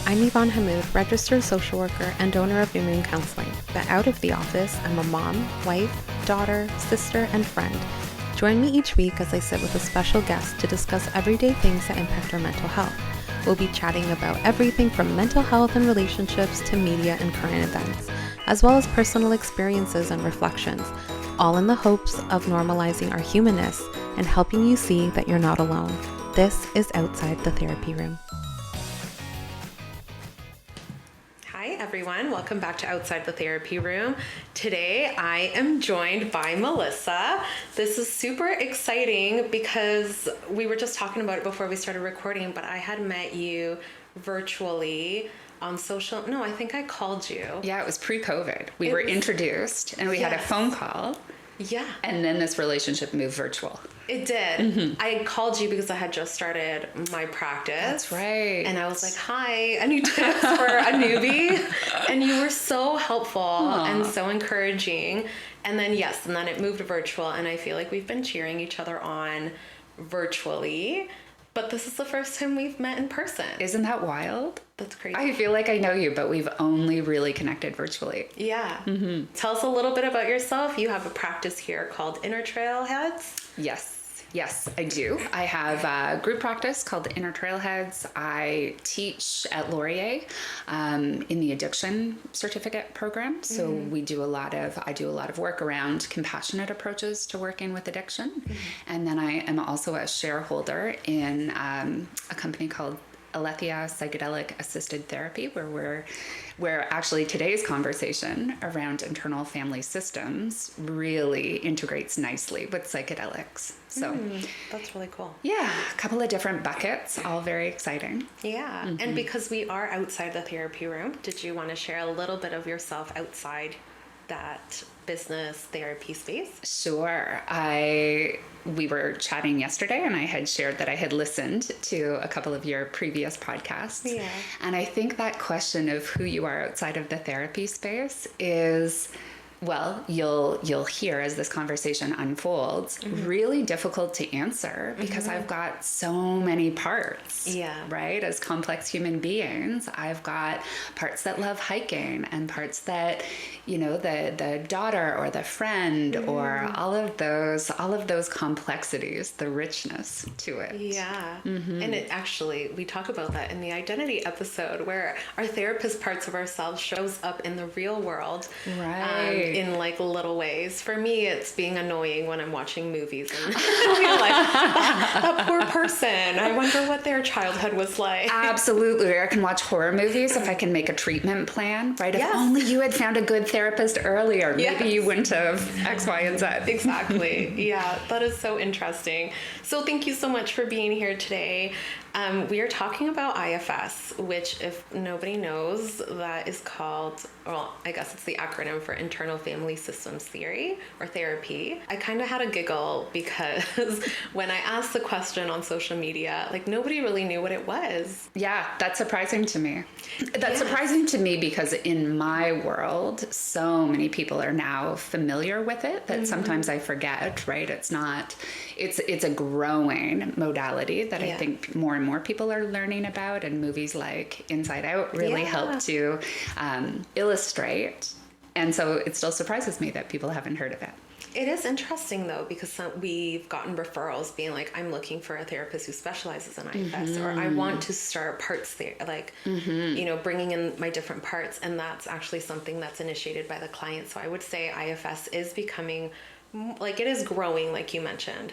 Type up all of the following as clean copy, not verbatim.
I'm Yvonne Hamoud, registered social worker and owner of New Moon Counselling, but out of the office, I'm a mom, wife, daughter, sister, and friend. Join me each week as I sit with a special guest to discuss everyday things that impact our mental health. We'll be chatting about everything from mental health and relationships to media and current events, as well as personal experiences and reflections, all in the hopes of normalizing our humanness and helping you see that you're not alone. This is Outside the Therapy Room. Hi everyone, welcome back to Outside the Therapy Room. Today I am joined by Melissa. This is super exciting because we were just talking about it before we started recording, but I had met you virtually on social. No, I think I called you. Yeah, it was pre-COVID. We were introduced and we had a phone call. Yeah. And then this relationship moved virtual. It did. Mm-hmm. I called you because I had just started my practice. That's right. And I was like, hi, any tips for a newbie? And you were so helpful and so encouraging. And then, and then it moved virtual. And I feel like we've been cheering each other on virtually. But this is the first time we've met in person. Isn't that wild? That's crazy. I feel like I know you, but we've only really connected virtually. Yeah. Mm-hmm. Tell us a little bit about yourself. You have a practice here called Inner Trailheads. Yes, I do. I have a group practice called the Inner Trailheads. I teach at Laurier in the addiction certificate program. So I do a lot of work around compassionate approaches to working with addiction. Mm-hmm. And then I am also a shareholder in a company called Alethea Psychedelic Assisted Therapy, where actually today's conversation around internal family systems really integrates nicely with psychedelics. So that's really cool. Yeah, a couple of different buckets, all very exciting. Yeah, and because we are outside the therapy room, did you want to share a little bit of yourself outside that business therapy space? Sure. We were chatting yesterday and I had shared that I had listened to a couple of your previous podcasts. Yeah. And I think that question of who you are outside of the therapy space is, well, you'll hear as this conversation unfolds, really difficult to answer because I've got so many parts, right? As complex human beings, I've got parts that love hiking and parts that, the daughter or the friend or all of those complexities, the richness to it. Yeah. Mm-hmm. And it actually, we talk about that in the identity episode where our therapist parts of ourselves shows up in the real world. Right. In like little ways. For me, it's being annoying when I'm watching movies and feel like that poor person. I wonder what their childhood was like. Absolutely. I can watch horror movies if I can make a treatment plan, right? If only you had found a good therapist earlier, maybe you wouldn't have X, Y, and Z. Exactly. Yeah, that is so interesting. So thank you so much for being here today. We are talking about IFS, which if nobody knows, that is called, well, I guess it's the acronym for Internal Family Systems Theory or Therapy. I kind of had a giggle because when I asked the question on social media, like nobody really knew what it was. Yeah, that's surprising to me. That's surprising to me because in my world, so many people are now familiar with it that sometimes I forget, right? It's a growing modality that I think more and more people are learning about, and movies like Inside Out really help to illustrate. And so it still surprises me that people haven't heard of it. It is interesting though, because we've gotten referrals being like, I'm looking for a therapist who specializes in IFS, or I want to start parts there, like, bringing in my different parts. And that's actually something that's initiated by the client. So I would say IFS is becoming, like it is growing, like you mentioned.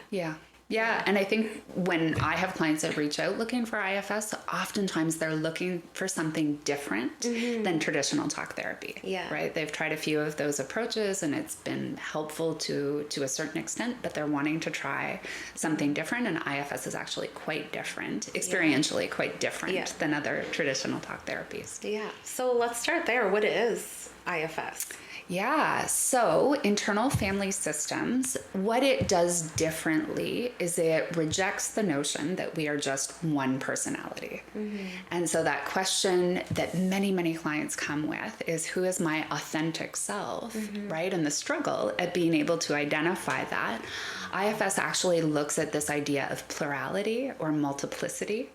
Yeah, and I think when I have clients that reach out looking for IFS, oftentimes they're looking for something different than traditional talk therapy. Yeah. Right? They've tried a few of those approaches and it's been helpful to a certain extent, but they're wanting to try something different, and IFS is actually quite different, experientially quite different than other traditional talk therapies. Yeah. So let's start there. What is IFS? Yeah, so internal family systems, what it does differently is it rejects the notion that we are just one personality. And so that question that many, many clients come with is, who is my authentic self, right? And the struggle at being able to identify that. IFS actually looks at this idea of plurality or multiplicity.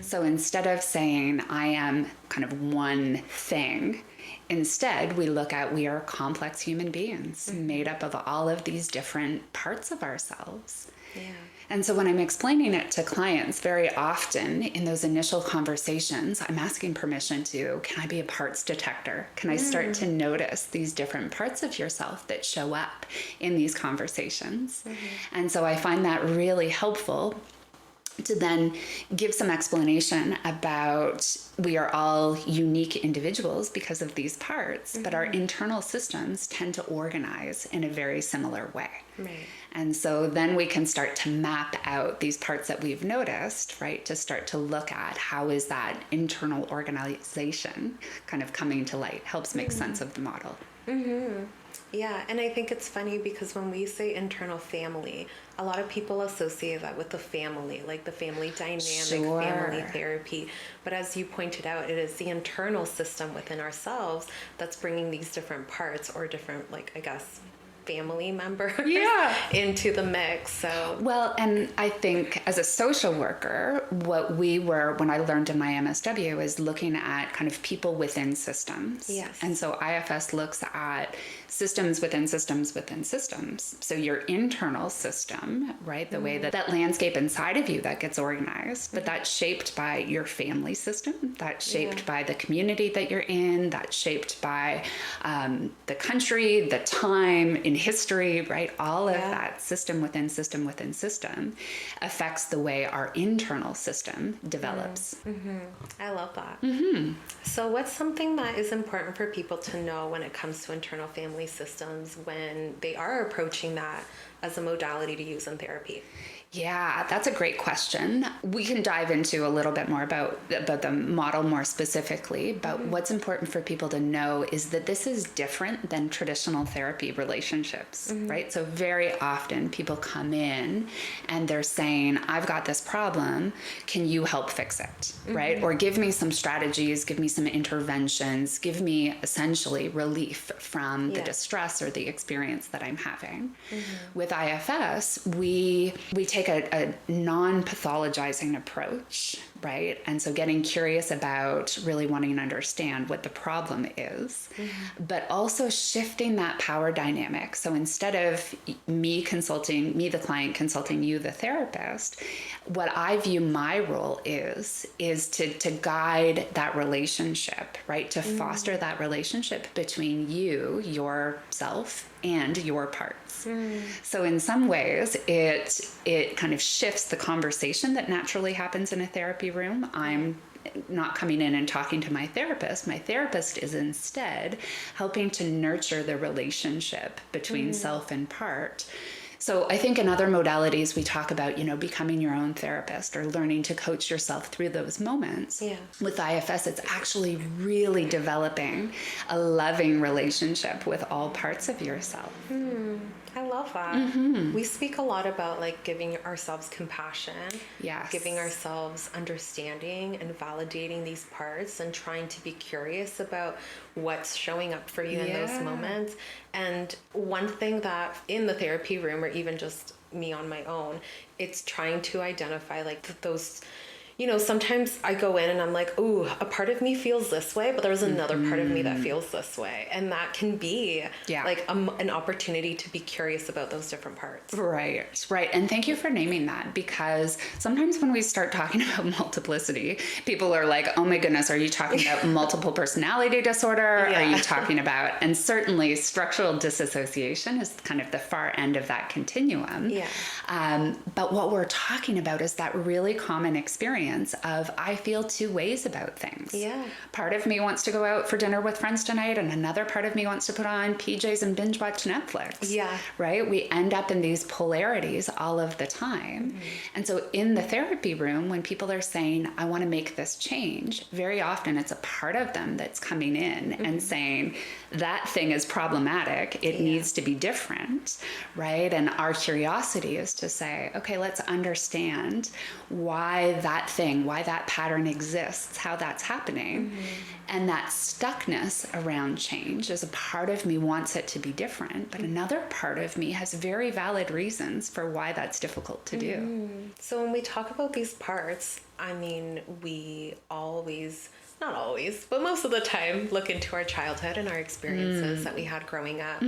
So instead of saying I am kind of one thing, instead, we look at we are complex human beings made up of all of these different parts of ourselves. Yeah. And so when I'm explaining it to clients, very often in those initial conversations, I'm asking permission to, can I be a parts detector? Can I start to notice these different parts of yourself that show up in these conversations? And so I find that really helpful to then give some explanation about we are all unique individuals because of these parts, but our internal systems tend to organize in a very similar way. Right. And so then we can start to map out these parts that we've noticed, right? To start to look at how is that internal organization kind of coming to light, helps make sense of the model. Yeah, and I think it's funny because when we say internal family, a lot of people associate that with the family, like the family dynamic, family therapy. But as you pointed out, it is the internal system within ourselves that's bringing these different parts or different, like, I guess, family members into the mix. So well, and I think as a social worker, what we were, when I learned in my MSW, is looking at kind of people within systems. Yes. And so IFS looks at systems within systems within systems. So your internal system, right, the way that landscape inside of you that gets organized, but that's shaped by your family system, that's shaped by the community that you're in, that's shaped by the country, the time in history, right? All of that system within system within system affects the way our internal system develops. I love that. So what's something that is important for people to know when it comes to internal family systems when they are approaching that as a modality to use in therapy? Yeah, that's a great question. We can dive into a little bit more about the model more specifically, but what's important for people to know is that this is different than traditional therapy relationships, right? So very often people come in and they're saying, I've got this problem, can you help fix it, right? Or give me some strategies, give me some interventions, give me essentially relief from the distress or the experience that I'm having. With IFS, we take a non-pathologizing approach, right? And so getting curious about really wanting to understand what the problem is, but also shifting that power dynamic. So instead of me, the client, consulting you, the therapist, what I view my role is to guide that relationship, right? To foster that relationship between you, yourself, and your parts. So in some ways, it kind of shifts the conversation that naturally happens in a therapy room. I'm not coming in and talking to my therapist. My therapist is instead helping to nurture the relationship between self and part. So I think in other modalities, we talk about, becoming your own therapist or learning to coach yourself through those moments. Yeah. With IFS, it's actually really developing a loving relationship with all parts of yourself. I love that. We speak a lot about giving ourselves compassion, giving ourselves understanding and validating these parts and trying to be curious about what's showing up for you in those moments. And one thing that in the therapy room or even just me on my own, it's trying to identify those, sometimes I go in and I'm like, ooh, a part of me feels this way, but there's another part of me that feels this way. And that can be an opportunity to be curious about those different parts. Right. And thank you for naming that, because sometimes when we start talking about multiplicity, people are like, oh my goodness, are you talking about multiple personality disorder? Are you talking about, and certainly structural disassociation is kind of the far end of that continuum. But what we're talking about is that really common experience experience of I feel two ways about things. Yeah. Part of me wants to go out for dinner with friends tonight, and another part of me wants to put on PJs and binge watch Netflix. Yeah. Right? We end up in these polarities all of the time. And so in the therapy room, when people are saying, I want to make this change, very often it's a part of them that's coming in and saying, that thing is problematic. It needs to be different, right? And our curiosity is to say, okay, let's understand why that thing, why that pattern exists, how that's happening. And that stuckness around change is a part of me wants it to be different, but another part of me has very valid reasons for why that's difficult to do. So when we talk about these parts, I mean, we always, not always, but most of the time look into our childhood and our experiences that we had growing up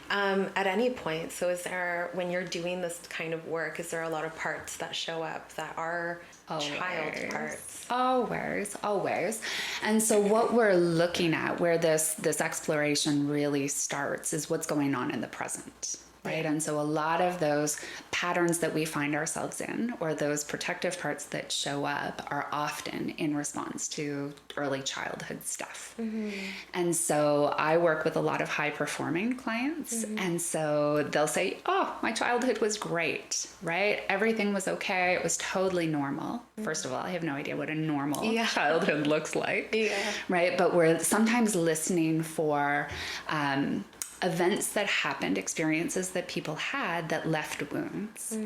at any point. So is there, when you're doing this kind of work, is there a lot of parts that show up that are child parts? Always. And so what we're looking at, where this exploration really starts, is what's going on in the present. Right. And so a lot of those patterns that we find ourselves in, or those protective parts that show up, are often in response to early childhood stuff. And so I work with a lot of high performing clients. And so they'll say, oh, my childhood was great, right? Everything was okay. It was totally normal. First of all, I have no idea what a normal childhood looks like. Right. But we're sometimes listening for events that happened, experiences that people had that left wounds.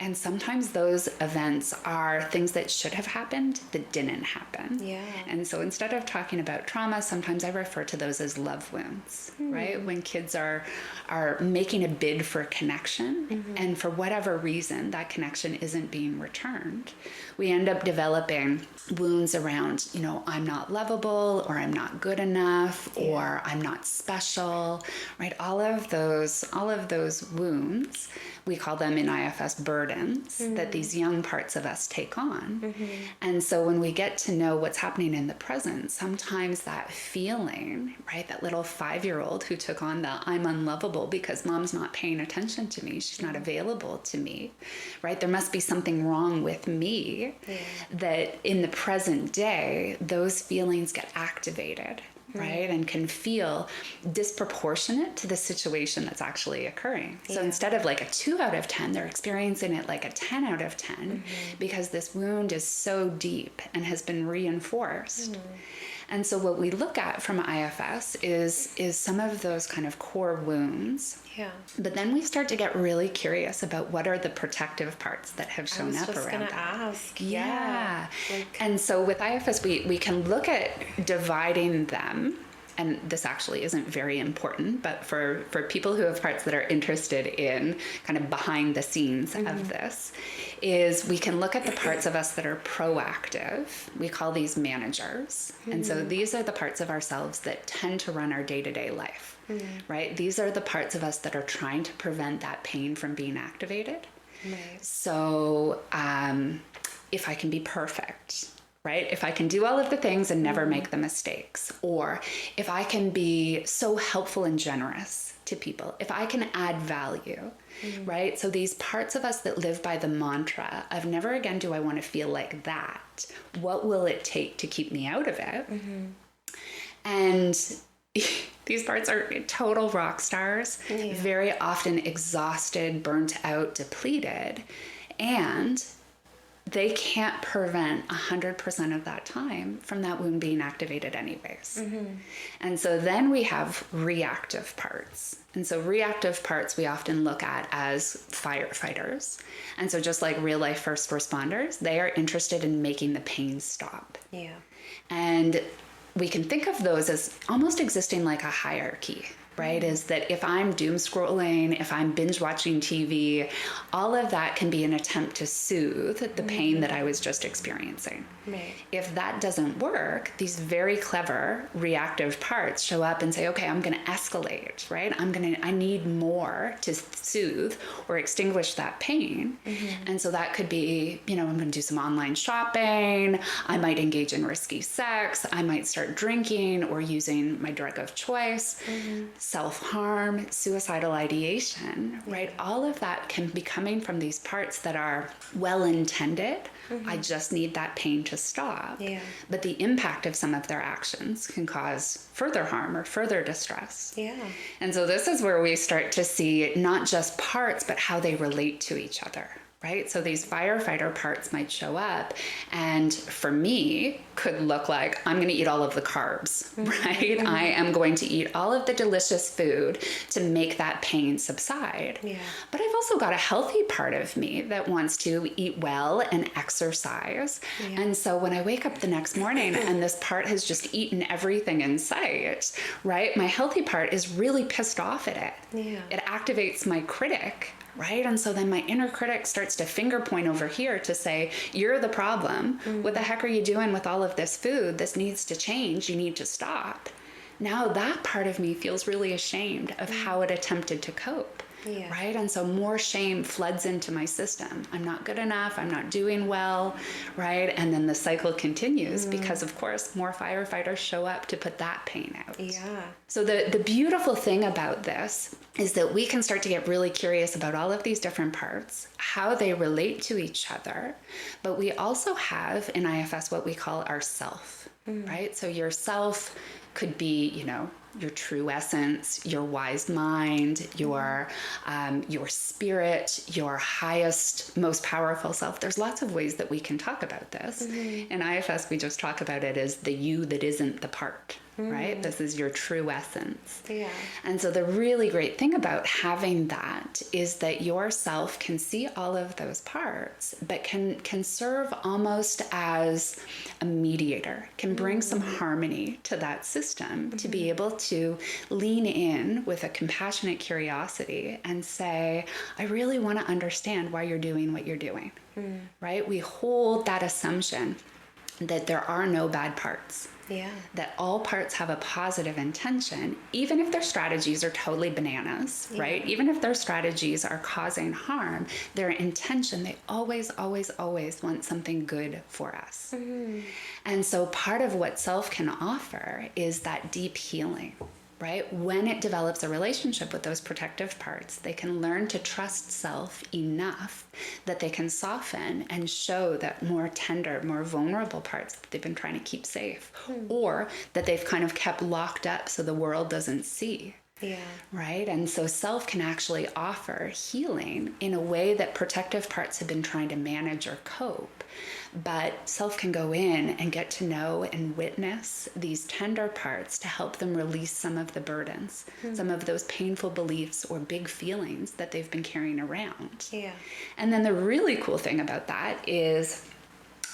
And sometimes those events are things that should have happened that didn't happen. And so instead of talking about trauma, sometimes I refer to those as love wounds, right? When kids are making a bid for connection, and for whatever reason, that connection isn't being returned, we end up developing wounds around, I'm not lovable, or I'm not good enough, or I'm not special, right? All of those wounds, we call them in IFS burdens that these young parts of us take on. And so when we get to know what's happening in the present, sometimes that feeling, right, that little 5-year-old who took on the I'm unlovable because mom's not paying attention to me, she's not available to me, right? There must be something wrong with me, that in the present day, those feelings get activated. Right? And can feel disproportionate to the situation that's actually occurring. So instead of like a 2 out of 10, they're experiencing it like a 10 out of 10 because this wound is so deep and has been reinforced. And so what we look at from IFS is some of those kind of core wounds. But then we start to get really curious about what are the protective parts that have shown up around that. I was just going to ask. And so with IFS, we can look at dividing them. And this actually isn't very important, but for people who have parts that are interested in kind of behind the scenes of this, is we can look at the parts of us that are proactive. We call these managers. And so these are the parts of ourselves that tend to run our day-to-day life, right? These are the parts of us that are trying to prevent that pain from being activated. So if I can be perfect, right? If I can do all of the things and never make the mistakes, or if I can be so helpful and generous to people, if I can add value, right? So these parts of us that live by the mantra of never again do I want to feel like that. What will it take to keep me out of it? And these parts are total rock stars, very often exhausted, burnt out, depleted, and they can't prevent 100% of that time from that wound being activated anyways. And so then we have reactive parts. And so reactive parts we often look at as firefighters. And so just like real life first responders, they are interested in making the pain stop. And we can think of those as almost existing like a hierarchy, right? Is that if I'm doom scrolling, if I'm binge watching TV, all of that can be an attempt to soothe the pain that I was just experiencing. If that doesn't work, these very clever reactive parts show up and say, okay, I'm going to escalate, right? I need more to soothe or extinguish that pain. And so that could be, I'm going to do some online shopping. I might engage in risky sex. I might start drinking or using my drug of choice. self-harm, suicidal ideation, right? All of that can be coming from these parts that are well-intended. I just need that pain to stop. Yeah. But the impact of some of their actions can cause further harm or further distress. Yeah. And so this is where we start to see not just parts, but how they relate to each other. Right? So these firefighter parts might show up, and for me could look like I'm going to eat all of the carbs, right? I am going to eat all of the delicious food to make that pain subside. Yeah. But I've also got a healthy part of me that wants to eat well and exercise. Yeah. And so when I wake up the next morning and this part has just eaten everything in sight, right? My healthy part is really pissed off at it. Yeah. It activates my critic. Right? And so then my inner critic starts to finger point over here to say, you're the problem. What the heck are you doing with all of this food? This needs to change. You need to stop. Now that part of me feels really ashamed of how it attempted to cope. Yeah. Right? And so more shame floods into my system. I'm not good enough. I'm not doing well. Right? And then the cycle continues because, of course, more firefighters show up to put that pain out. Yeah. So the beautiful thing about this is that we can start to get really curious about all of these different parts, how they relate to each other. But we also have in IFS what we call our self, right? So your self could be, your true essence, your wise mind, your spirit, your highest, most powerful self. There's lots of ways that we can talk about this. In IFS, we just talk about it as the you that isn't the part, right? This is your true essence. Yeah. And so the really great thing about having that is that your self can see all of those parts, but can serve almost as a mediator, can bring some harmony to that system to be able to lean in with a compassionate curiosity and say, I really want to understand why you're doing what you're doing, right? We hold that assumption that there are no bad parts. Yeah. That all parts have a positive intention, even if their strategies are totally bananas, right? Even if their strategies are causing harm, their intention, they always, always, always want something good for us. And so part of what self can offer is that deep healing. Right? When it develops a relationship with those protective parts, they can learn to trust self enough that they can soften and show that more tender, more vulnerable parts that they've been trying to keep safe, or that they've kind of kept locked up so the world doesn't see. Yeah. Right? And so self can actually offer healing in a way that protective parts have been trying to manage or cope. But self can go in and get to know and witness these tender parts to help them release some of the burdens, some of those painful beliefs or big feelings that they've been carrying around. Yeah. And then the really cool thing about that is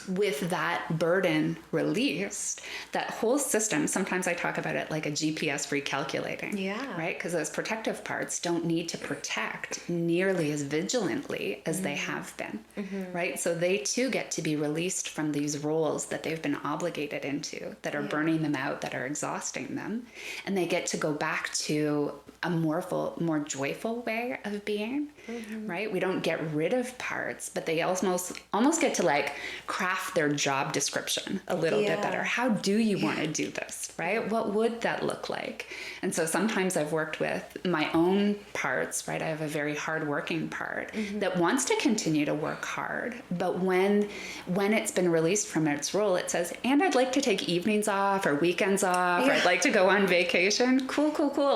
with that burden released, that whole system, sometimes I talk about it like a GPS recalculating, right? Because those protective parts don't need to protect nearly as vigilantly as they have been, right? So they too get to be released from these roles that they've been obligated into, that are burning them out, that are exhausting them. And they get to go back to a more joyful way of being, right? We don't get rid of parts, but they almost get to like craft their job description a little bit better. How do you want to do this, right? What would that look like? And so sometimes I've worked with my own parts, right? I have a very hardworking part that wants to continue to work hard, but when it's been released from its role, it says, and I'd like to take evenings off or weekends off, or I'd like to go on vacation. Cool.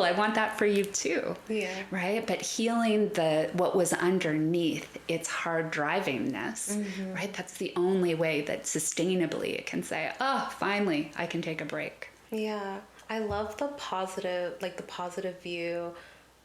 I want that for you too. Yeah. Right? But healing what was underneath its hard drivingness, right? That's the only way that sustainably it can say, oh, finally, I can take a break. Yeah. I love the positive view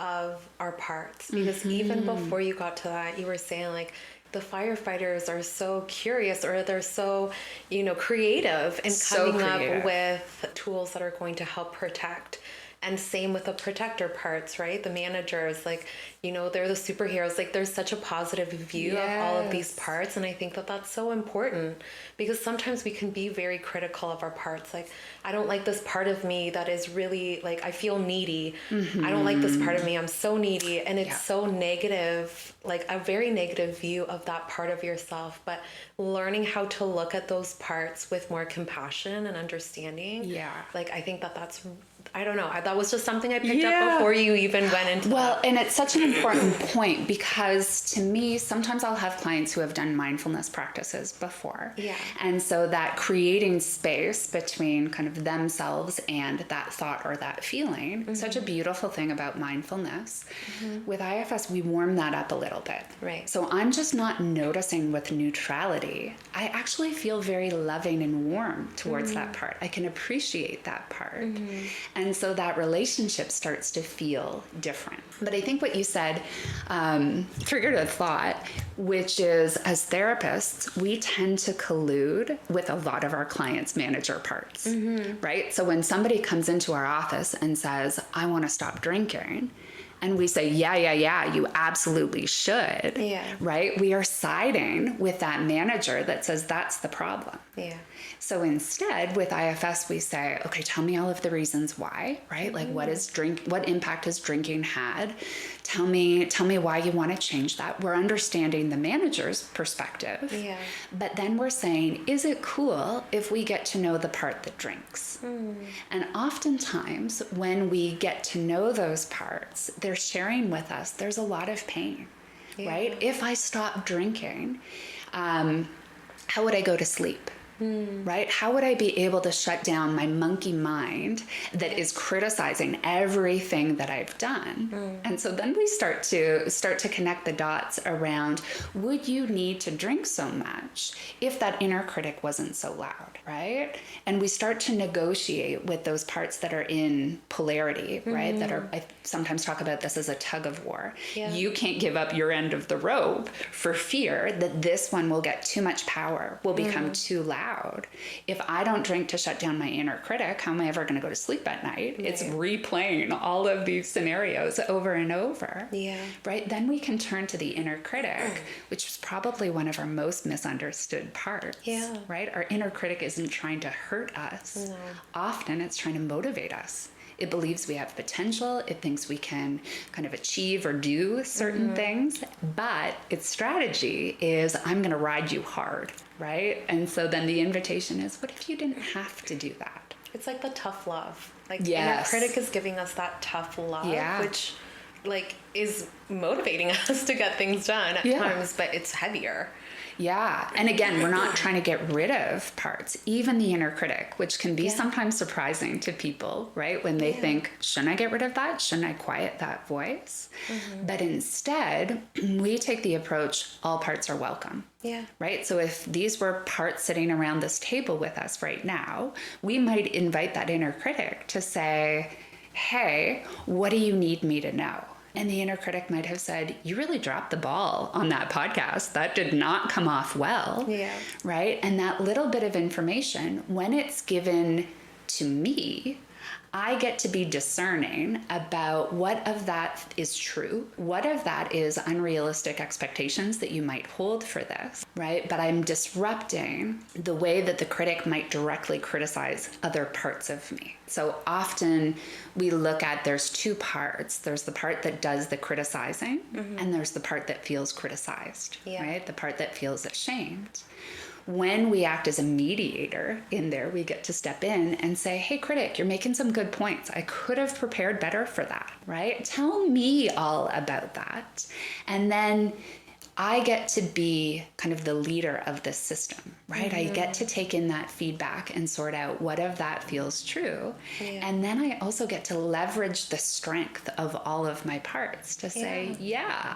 of our parts, because even before you got to that, you were saying like the firefighters are so curious, or they're so, creative in coming up with tools that are going to help protect. And same with the protector parts, right? The managers, they're the superheroes. Like, there's such a positive view of all of these parts. And I think that that's so important, because sometimes we can be very critical of our parts. Like, I don't like this part of me that is really, I feel needy. I don't like this part of me. I'm so needy. And it's so negative, like a very negative view of that part of yourself. But learning how to look at those parts with more compassion and understanding. I think that that's I don't know. That was just something I picked up before you even went into that. And it's such an important point, because to me, sometimes I'll have clients who have done mindfulness practices before. Yeah. And so that creating space between kind of themselves and that thought or that feeling, such a beautiful thing about mindfulness. With IFS, we warm that up a little bit. Right. So I'm just not noticing with neutrality. I actually feel very loving and warm towards that part. I can appreciate that part. And so that relationship starts to feel different. But I think what you said triggered a thought, which is, as therapists, we tend to collude with a lot of our clients' manager parts, right? So when somebody comes into our office and says, I want to stop drinking, and we say, yeah, you absolutely should, right? We are siding with that manager that says that's the problem. Yeah. So instead, with IFS, we say, okay, tell me all of the reasons why, right? Like what impact has drinking had? Tell me why you want to change that. We're understanding the manager's perspective. Yeah. But then we're saying, is it cool if we get to know the part that drinks? And oftentimes when we get to know those parts, they're sharing with us, there's a lot of pain, right? If I stop drinking, how would I go to sleep? Right? How would I be able to shut down my monkey mind that is criticizing everything that I've done? And so then we start to connect the dots around, would you need to drink so much if that inner critic wasn't so loud, right? And we start to negotiate with those parts that are in polarity, right? That are, I sometimes talk about this as a tug of war. You can't give up your end of the rope for fear that this one will get too much power, will become too loud. If I don't drink to shut down my inner critic, how am I ever going to go to sleep at night? It's replaying all of these scenarios over and over. Right? Then we can turn to the inner critic, which is probably one of our most misunderstood parts. Right? Our inner critic isn't trying to hurt us. Often it's trying to motivate us. It believes we have potential. It thinks we can kind of achieve or do certain things. But its strategy is, I'm going to ride you hard, right? And so then the invitation is, what if you didn't have to do that? It's like the tough love. Like inner critic is giving us that tough love, which like is motivating us to get things done at times, but it's heavier. And again, we're not trying to get rid of parts, even the inner critic, which can be sometimes surprising to people, right? When they think, shouldn't I get rid of that? Shouldn't I quiet that voice? But instead, we take the approach, all parts are welcome. Right? So if these were parts sitting around this table with us right now, we might invite that inner critic to say, hey, what do you need me to know? And the inner critic might have said, you really dropped the ball on that podcast. That did not come off well. Right? And that little bit of information, when it's given to me, I get to be discerning about what of that is true, what of that is unrealistic expectations that you might hold for this, right? But I'm disrupting the way that the critic might directly criticize other parts of me. So often we look at, there's two parts. There's the part that does the criticizing, and there's the part that feels criticized, right? The part that feels ashamed. When we act as a mediator in there, we get to step in and say, hey, critic, you're making some good points. I could have prepared better for that, right? Tell me all about that. And then I get to be kind of the leader of this system, right? I get to take in that feedback and sort out what of that feels true. And then I also get to leverage the strength of all of my parts to say,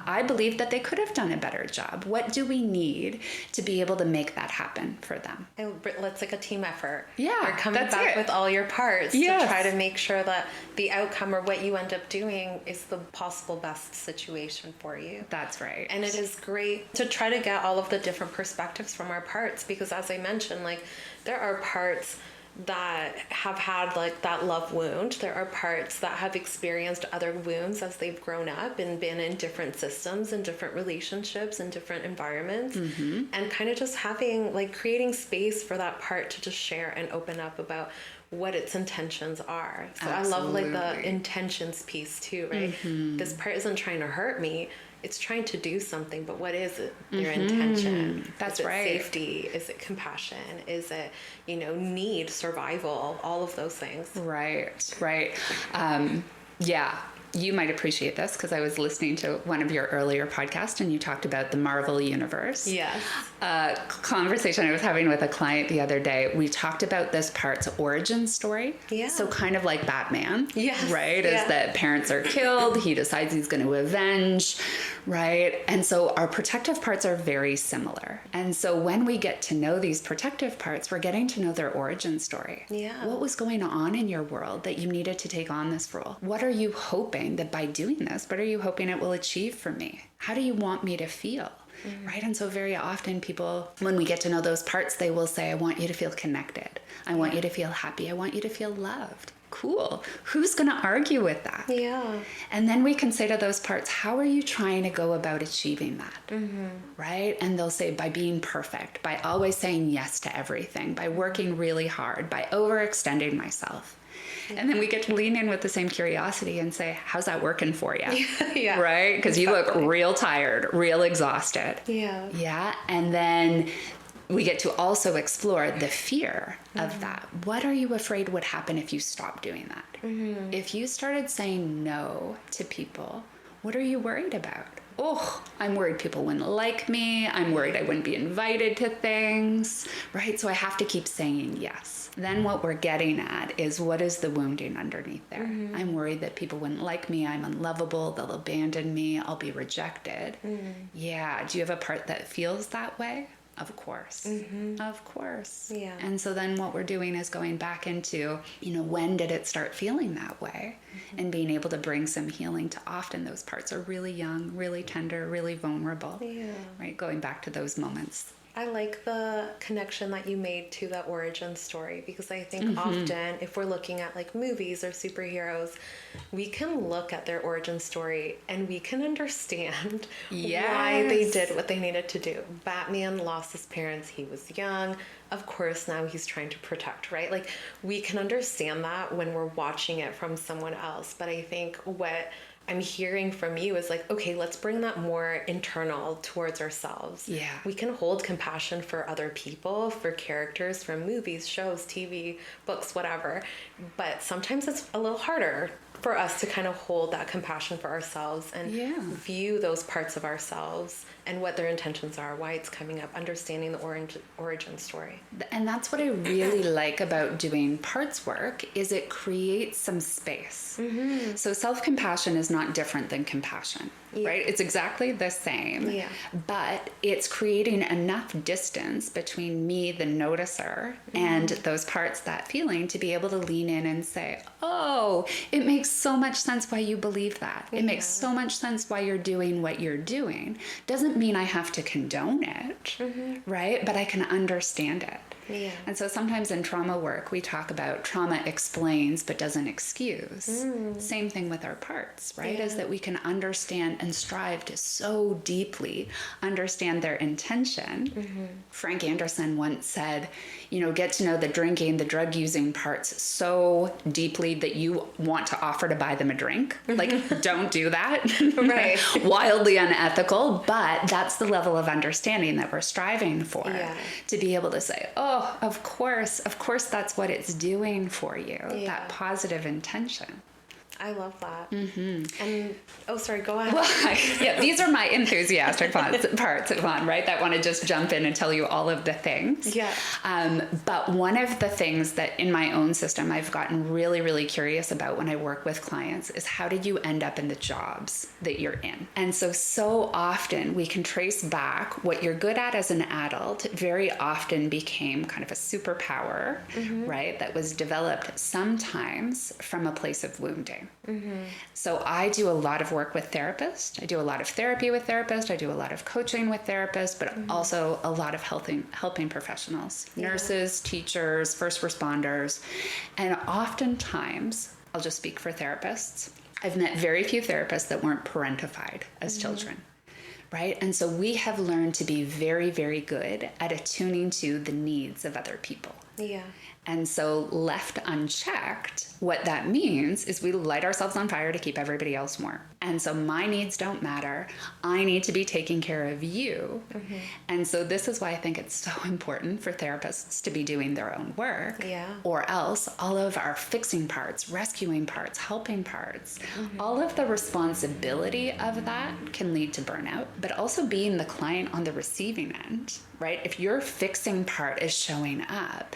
I believe that they could have done a better job. What do we need to be able to make that happen for them? It's like a team effort. You're coming back with all your parts to try to make sure that the outcome or what you end up doing is the possible best situation for you. That's right. And it is great to try to get all of the different perspectives from our parts, because as I mentioned, like there are parts that have had like that love wound. There are parts that have experienced other wounds as they've grown up and been in different systems and different relationships and different environments, and kind of just having like creating space for that part to just share and open up about what its intentions are. So I love like the intentions piece too, right? This part isn't trying to hurt me. it's trying to do something, but what is it? Their intention. That's is it right. Safety? Is it compassion? Is it, need, survival, all of those things. Right. Yeah. You might appreciate this because I was listening to one of your earlier podcasts and you talked about the Marvel universe. Yes. Conversation I was having with a client the other day, we talked about this part's origin story. Yeah. So kind of like Batman. Yes. Right? Is that parents are killed, he decides he's going to avenge, right? And so our protective parts are very similar. And so when we get to know these protective parts, we're getting to know their origin story. Yeah. What was going on in your world that you needed to take on this role? What are you hoping that by doing this, what are you hoping it will achieve for me? How do you want me to feel? Right? And so very often people, when we get to know those parts, they will say, I want you to feel connected. I want you to feel happy. I want you to feel loved. Cool. Who's going to argue with that? Yeah. And then we can say to those parts, how are you trying to go about achieving that? Right? And they'll say, by being perfect, by always saying yes to everything, by working really hard, by overextending myself. And then we get to lean in with the same curiosity and say, how's that working for you? Yeah. Right? Because you look real tired, real exhausted. Yeah. Yeah. And then we get to also explore the fear of that. What are you afraid would happen if you stopped doing that? If you started saying no to people, what are you worried about? Oh, I'm worried people wouldn't like me. I'm worried I wouldn't be invited to things, right? So I have to keep saying yes. Then what we're getting at is what is the wounding underneath there? I'm worried that people wouldn't like me. I'm unlovable. They'll abandon me. I'll be rejected. Yeah. Do you have a part that feels that way? Of course. Of course. Yeah. And so then what we're doing is going back into, when did it start feeling that way? And being able to bring some healing to often those parts are really young, really tender, really vulnerable. Yeah. Right? Going back to those moments. I like the connection that you made to the origin story, because I think often if we're looking at like movies or superheroes, we can look at their origin story and we can understand why they did what they needed to do. Batman lost his parents. He was young. Of course, now he's trying to protect, right? Like, we can understand that when we're watching it from someone else. But I think what I'm hearing from you is like, okay, let's bring that more internal towards ourselves. Yeah. We can hold compassion for other people, for characters from movies, shows, TV, books, whatever. But sometimes it's a little harder for us to kind of hold that compassion for ourselves and view those parts of ourselves and what their intentions are, why it's coming up, understanding the origin story. And that's what I really like about doing parts work, is it creates some space. So self-compassion is not different than compassion, right? It's exactly the same, but it's creating enough distance between me, the noticer, and those parts, that feeling, to be able to lean in and say, oh, it makes so much sense why you believe that. It makes so much sense why you're doing what you're doing. Doesn't mean I have to condone it, right? But I can understand it. Yeah. And so sometimes in trauma work, we talk about trauma explains but doesn't excuse. Same thing with our parts, right? Is that we can understand and strive to so deeply understand their intention. Frank Anderson once said, get to know the drinking, the drug using parts so deeply that you want to offer to buy them a drink. Like, don't do that. Right. Wildly unethical, but that's the level of understanding that we're striving for. To be able to say, oh, of course, that's what it's doing for you. That positive intention. I love that. And, sorry, go ahead. Well, these are my enthusiastic parts, Yvonne, right? That want to just jump in and tell you all of the things. Yeah. But one of the things that in my own system I've gotten really, really curious about when I work with clients is, how did you end up in the jobs that you're in? And so often we can trace back what you're good at as an adult very often became kind of a superpower, right? That was developed sometimes from a place of wounding. So I do a lot of work with therapists. I do a lot of therapy with therapists. I do a lot of coaching with therapists, but also a lot of helping professionals, nurses, teachers, first responders. And oftentimes, I'll just speak for therapists, I've met very few therapists that weren't parentified as children. Right? And so we have learned to be very, very good at attuning to the needs of other people. Yeah. And so left unchecked, what that means is we light ourselves on fire to keep everybody else warm. And so my needs don't matter. I need to be taking care of you. And so this is why I think it's so important for therapists to be doing their own work. Or else all of our fixing parts, rescuing parts, helping parts, all of the responsibility of that can lead to burnout, but also being the client on the receiving end, right? If your fixing part is showing up,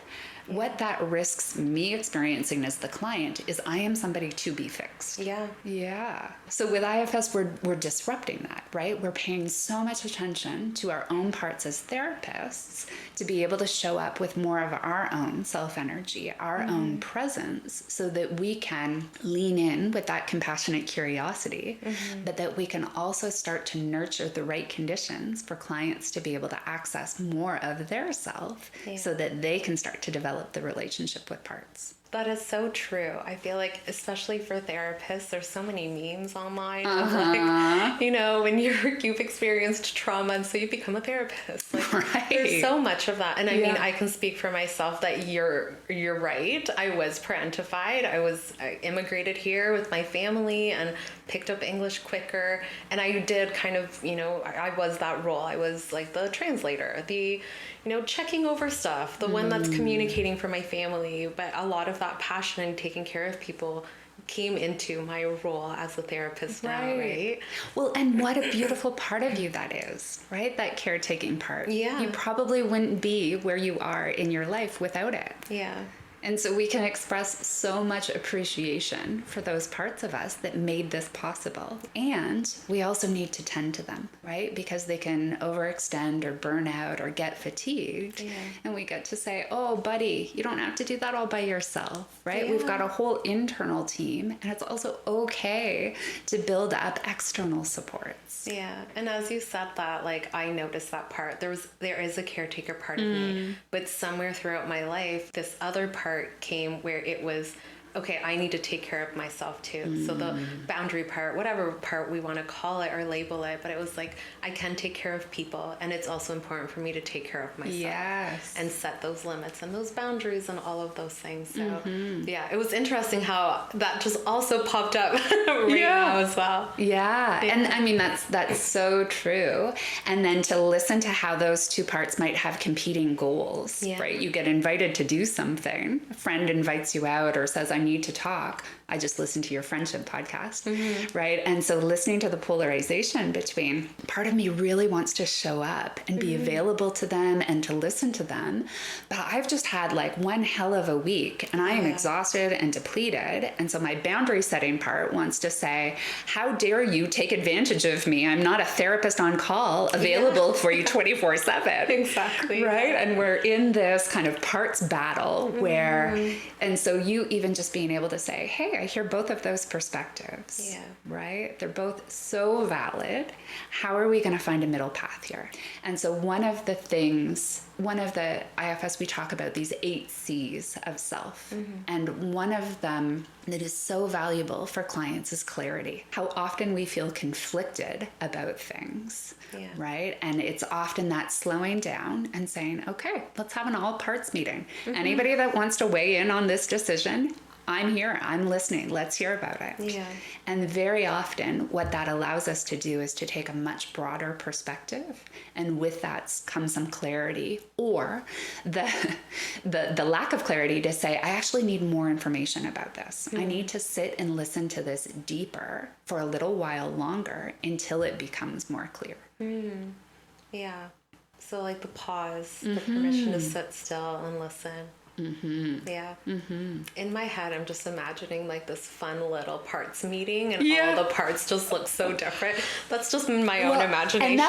what that risks me experiencing as the client is I am somebody to be fixed. Yeah. So with IFS, we're disrupting that, right? We're paying so much attention to our own parts as therapists to be able to show up with more of our own self-energy, our own presence, so that we can lean in with that compassionate curiosity, but that we can also start to nurture the right conditions for clients to be able to access more of their self so that they can start to develop the relationship with parts. That is so true. I feel like, especially for therapists, there's so many memes online of like, you know, when you've experienced trauma and so you become a therapist. Like, there's so much of that. And I mean, I can speak for myself that you're right. I was parentified. I immigrated here with my family and picked up English quicker. And I did kind of, you know, I was that role. I was like the translator, the, you know, checking over stuff, the one that's communicating for my family. But a lot of that passion and taking care of people came into my role as a therapist now, right? Well, and what a beautiful part of you that is, right? That caretaking part. Yeah. You probably wouldn't be where you are in your life without it. Yeah. And so we can express so much appreciation for those parts of us that made this possible. And we also need to tend to them, right? Because they can overextend or burn out or get fatigued. Yeah. And we get to say, oh, buddy, you don't have to do that all by yourself, right? Yeah. We've got a whole internal team. And it's also okay to build up external supports. Yeah. And as you said that, like, I noticed that part. There is a caretaker part of me. But somewhere throughout my life, this other part came where it was, okay, I need to take care of myself too. So the boundary part, whatever part we want to call it or label it, but it was like, I can take care of people, and it's also important for me to take care of myself and set those limits and those boundaries and all of those things. So yeah, it was interesting how that just also popped up now as well. Yeah. And I mean, that's so true. And then to listen to how those two parts might have competing goals, right? You get invited to do something. A friend invites you out or says, I need to talk. I just listened to your friendship podcast, right? And so listening to the polarization between part of me really wants to show up and be available to them and to listen to them. But I've just had like one hell of a week and I am exhausted and depleted. And so my boundary setting part wants to say, how dare you take advantage of me? I'm not a therapist on call available for you 24/7. Exactly. Right? And we're in this kind of parts battle where, and so you even just being able to say, hey, I hear both of those perspectives. Yeah. Right? They're both so valid. How are we going to find a middle path here? And so one of the IFS, we talk about these 8 C's of self. And one of them that is so valuable for clients is clarity. How often we feel conflicted about things, right? And it's often that slowing down and saying, okay, let's have an all parts meeting. Anybody that wants to weigh in on this decision, I'm here, I'm listening, let's hear about it. Yeah. And very often what that allows us to do is to take a much broader perspective. And with that comes some clarity, or the lack of clarity to say, I actually need more information about this. I need to sit and listen to this deeper for a little while longer until it becomes more clear. Yeah. So like the pause, the permission to sit still and listen. Yeah. In my head, I'm just imagining like this fun little parts meeting, and all the parts just look so different. That's just my own imagination.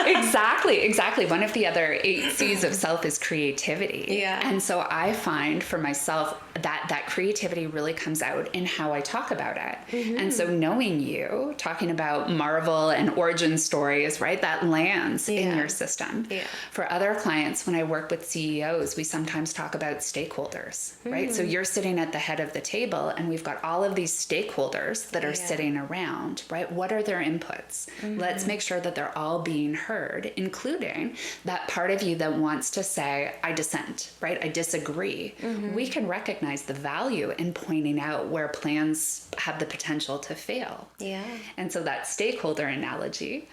Exactly. One of the other 8 C's of self is creativity. Yeah. And so I find for myself that creativity really comes out in how I talk about it. And so knowing you, talking about Marvel and origin stories, right, that lands in your system. For other clients, when I work with CEOs, we sometimes talk about stakeholders, right? So you're sitting at the head of the table and we've got all of these stakeholders that are sitting around, right? What are their inputs? Let's make sure that they're all being heard, including that part of you that wants to say, I dissent, right? I disagree. We can recognize the value in pointing out where plans have the potential to fail. Yeah. And so that stakeholder analogy,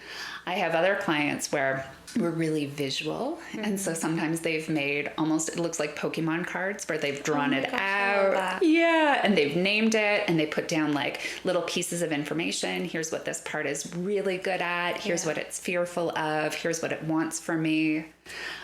I have other clients where we're really visual. And so sometimes they've made almost, it looks like Pokemon cards where they've drawn it out. Yeah. And they've named it and they put down like little pieces of information. Here's what this part is really good at. Here's what it's fearful of. Here's what it wants from me.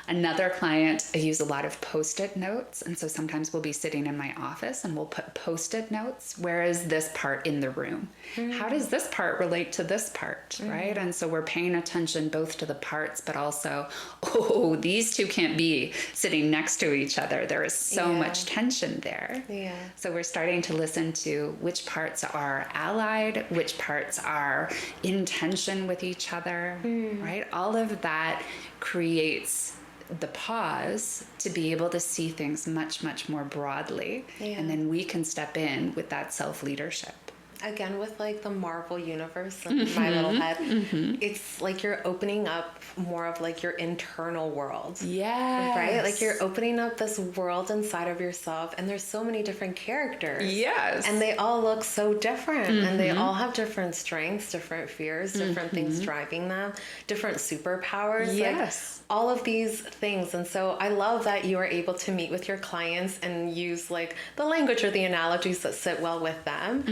Another client, I use a lot of Post-it notes. And so sometimes we'll be sitting in my office and we'll put Post-it notes. Where is this part in the room? How does this part relate to this part, right? And so we're paying attention both to the parts, but also, oh, these two can't be sitting next to each other. There is so much tension there. Yeah. So we're starting to listen to which parts are allied, which parts are in tension with each other, right? All of that creates the pause to be able to see things much, much more broadly. And then we can step in with that self-leadership. Again, with like the Marvel universe in my little head, it's like you're opening up more of like your internal world. Yes. Right? Like you're opening up this world inside of yourself, and there's so many different characters. Yes. And they all look so different, and they all have different strengths, different fears, different things driving them, different superpowers. Yes. Like, all of these things. And so I love that you are able to meet with your clients and use like the language or the analogies that sit well with them.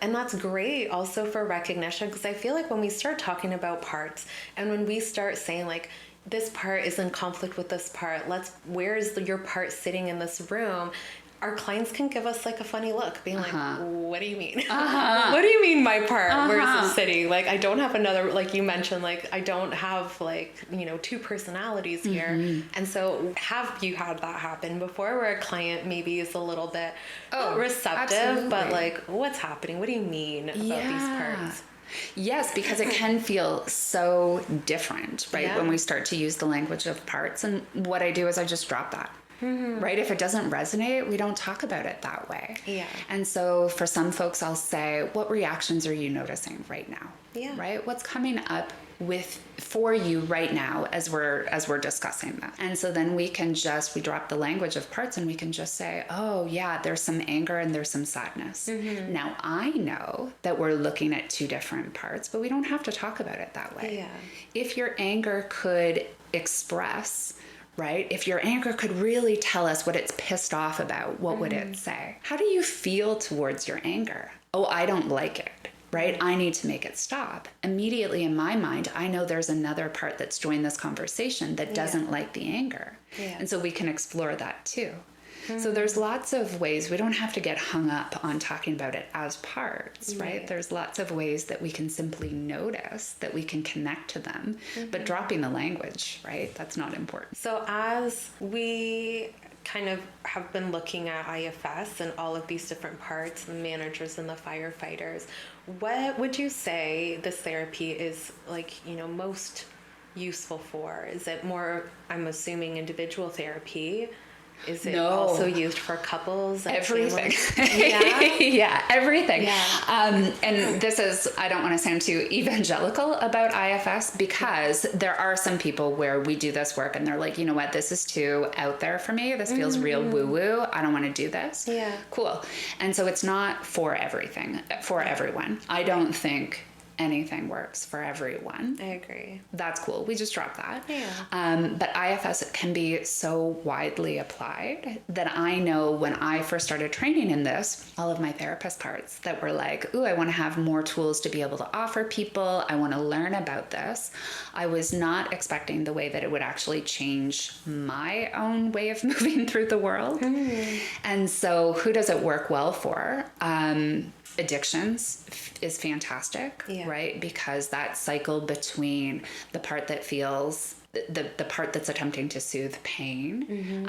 And that's great also for recognition, because I feel like when we start talking about parts and when we start saying like, this part is in conflict with this part, where is your part sitting in this room? Our clients can give us like a funny look, being like, what do you mean? What do you mean my part? Where's it sitting? Like, I don't have another, like you mentioned, like, I don't have like, two personalities here. And so have you had that happen before where a client maybe is a little bit receptive, absolutely. But like, what's happening? What do you mean about these parts? Yes, because it can feel so different, right? When we start to use the language of parts. And what I do is I just drop that. Right? If it doesn't resonate, we don't talk about it that way. Yeah. And so for some folks, I'll say, what reactions are you noticing right now? Yeah. Right? What's coming up for you right now as we're discussing this? And so then we drop the language of parts and we can just say, oh yeah, there's some anger and there's some sadness. Now I know that we're looking at two different parts, but we don't have to talk about it that way. Yeah. If your anger could express, right? If your anger could really tell us what it's pissed off about, what would it say? How do you feel towards your anger? Oh, I don't like it, right? I need to make it stop. Immediately in my mind, I know there's another part that's joined this conversation that doesn't like the anger. Yeah. And so we can explore that too. So there's lots of ways. We don't have to get hung up on talking about it as parts, right? There's lots of ways that we can simply notice, that we can connect to them, but dropping the language, right? That's not important. So as we kind of have been looking at IFS and all of these different parts, the managers and the firefighters, what would you say this therapy is like, most useful for? Is it more, I'm assuming, individual therapy? Is it also used for couples? Everything. Yeah, everything. Yeah. And this is, I don't want to sound too evangelical about IFS, because there are some people where we do this work and they're like, you know what, this is too out there for me. This feels real woo-woo. I don't want to do this. Yeah. Cool. And so it's not for everything, for everyone. I don't think anything works for everyone. I agree. That's cool. We just drop that. Yeah. But IFS can be so widely applied that I know when I first started training in this, all of my therapist parts that were like, ooh, I want to have more tools to be able to offer people. I want to learn about this. I was not expecting the way that it would actually change my own way of moving through the world. And so who does it work well for? Addictions is fantastic, right? Because that cycle between the part that feels the part that's attempting to soothe pain,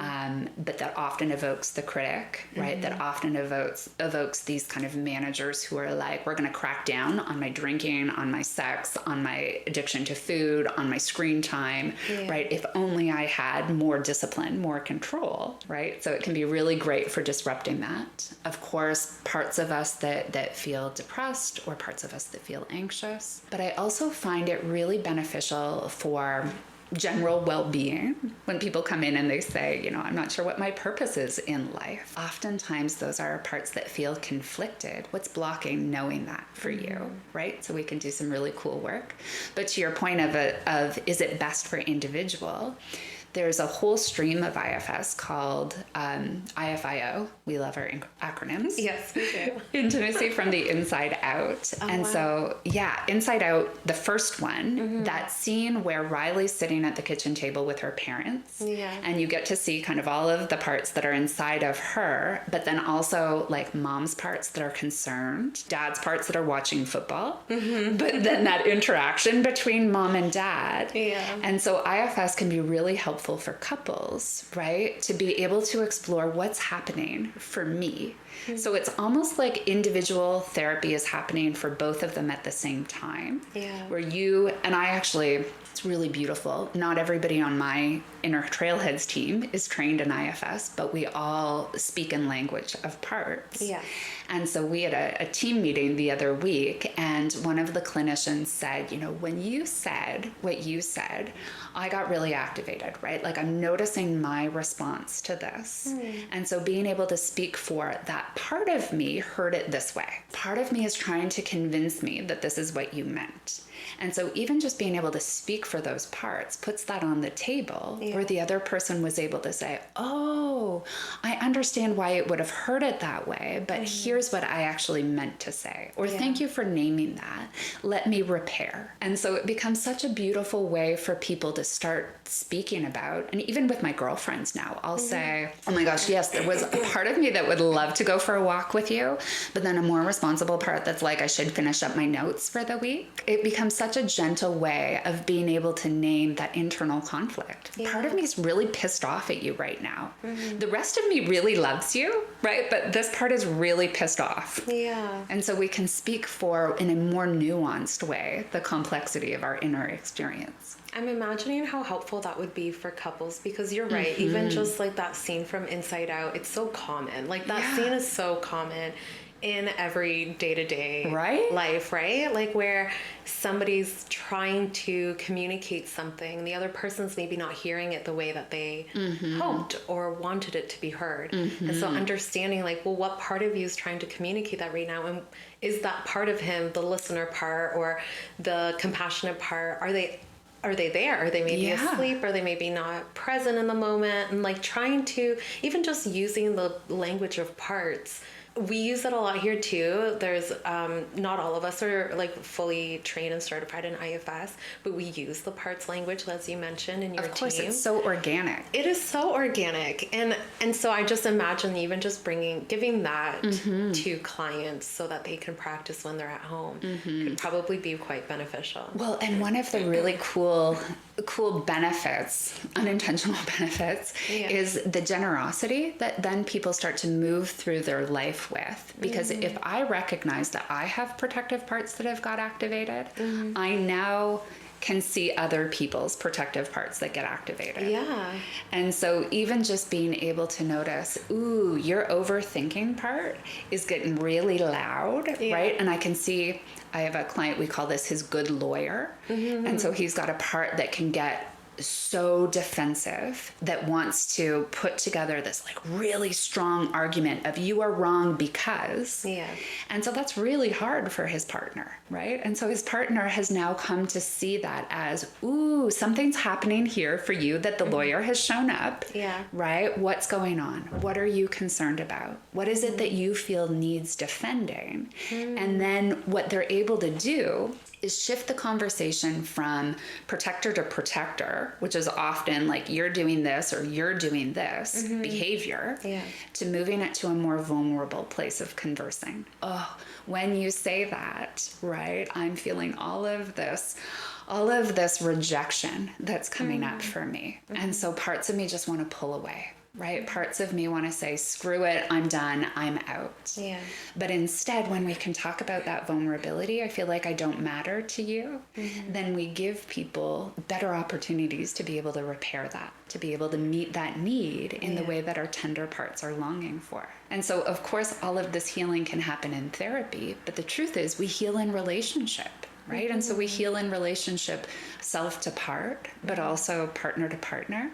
but that often evokes the critic, right? That often evokes these kind of managers who are like, we're going to crack down on my drinking, on my sex, on my addiction to food, on my screen time, right? If only I had more discipline, more control, right? So it can be really great for disrupting that. Of course, parts of us that feel depressed or parts of us that feel anxious. But I also find it really beneficial for general well-being when people come in and they say, you know, I'm not sure what my purpose is in life. Oftentimes those are parts that feel conflicted. What's blocking knowing that for you, right? So we can do some really cool work. But to your point of is it best for individual? There's a whole stream of IFS called IFIO. We love our acronyms. Yes, we do. Intimacy from the inside out. So, inside out, the first one, that scene where Riley's sitting at the kitchen table with her parents. Yeah. And you get to see kind of all of the parts that are inside of her, but then also like mom's parts that are concerned, dad's parts that are watching football, but then that interaction between mom and dad. Yeah. And so IFS can be really helpful for couples, right? To be able to explore what's happening for me. So it's almost like individual therapy is happening for both of them at the same time. Yeah. Where you and I actually, it's really beautiful. Not everybody on my Inner Trailheads team is trained in IFS, but we all speak in language of parts. Yeah. And so we had a team meeting the other week, and one of the clinicians said, you know, when you said what you said, I got really activated, right? Like I'm noticing my response to this. And so being able to speak for that part of me heard it this way. Part of me is trying to convince me that this is what you meant. And so even just being able to speak for those parts puts that on the table where the other person was able to say, oh, I understand why it would have heard it that way, but here's what I actually meant to say. Or thank you for naming that. Let me repair. And so it becomes such a beautiful way for people to start speaking about. And even with my girlfriends now, I'll say, oh my gosh, yes, there was a part of me that would love to go for a walk with you, but then a more responsible part that's like, I should finish up my notes for the week. It becomes such a gentle way of being able to name that internal conflict. Yeah. Part of me is really pissed off at you right now. The rest of me really loves you, right? But this part is really pissed off. Yeah. And so we can speak for, in a more nuanced way, the complexity of our inner experience. I'm imagining how helpful that would be for couples, because you're right. Even just like that scene from Inside Out, it's so common. Like that scene is so common in every day-to-day life, right? Like where somebody's trying to communicate something, the other person's maybe not hearing it the way that they hoped or wanted it to be heard. And so understanding like, well, what part of you is trying to communicate that right now? And is that part of him, the listener part or the compassionate part, are they there? Are they maybe asleep? Are they maybe not present in the moment? And like trying to, even just using the language of parts. We use it a lot here too. There's not all of us are like fully trained and certified in IFS, but we use the parts language as you mentioned in your team. Of course, it's so organic. It is so organic, and so I just imagine even just giving that to clients so that they can practice when they're at home could probably be quite beneficial. Well, and one of the really cool benefits, unintentional benefits, is the generosity that then people start to move through their life with. Because if I recognize that I have protective parts that have got activated, I now can see other people's protective parts that get activated. Yeah. And so even just being able to notice, ooh, your overthinking part is getting really loud, right? And I can see, I have a client, we call this his good lawyer. And so he's got a part that can get so defensive that wants to put together this like really strong argument of you are wrong because. And so that's really hard for his partner, right? And so his partner has now come to see that as, ooh, something's happening here for you that the lawyer has shown up, right? What's going on? What are you concerned about? What is it that you feel needs defending? And then what they're able to do is shift the conversation from protector to protector, which is often like you're doing this or you're doing this behavior, to moving it to a more vulnerable place of conversing. Oh, when you say that, right, I'm feeling all of this all of this rejection that's coming up for me. And so parts of me just want to pull away, right? Parts of me want to say, screw it, I'm done, I'm out. Yeah. But instead, when we can talk about that vulnerability, I feel like I don't matter to you, then we give people better opportunities to be able to repair that, to be able to meet that need in the way that our tender parts are longing for. And so, of course, all of this healing can happen in therapy, but the truth is we heal in relationship. Right? And so we heal in relationship, self to part, but also partner to partner,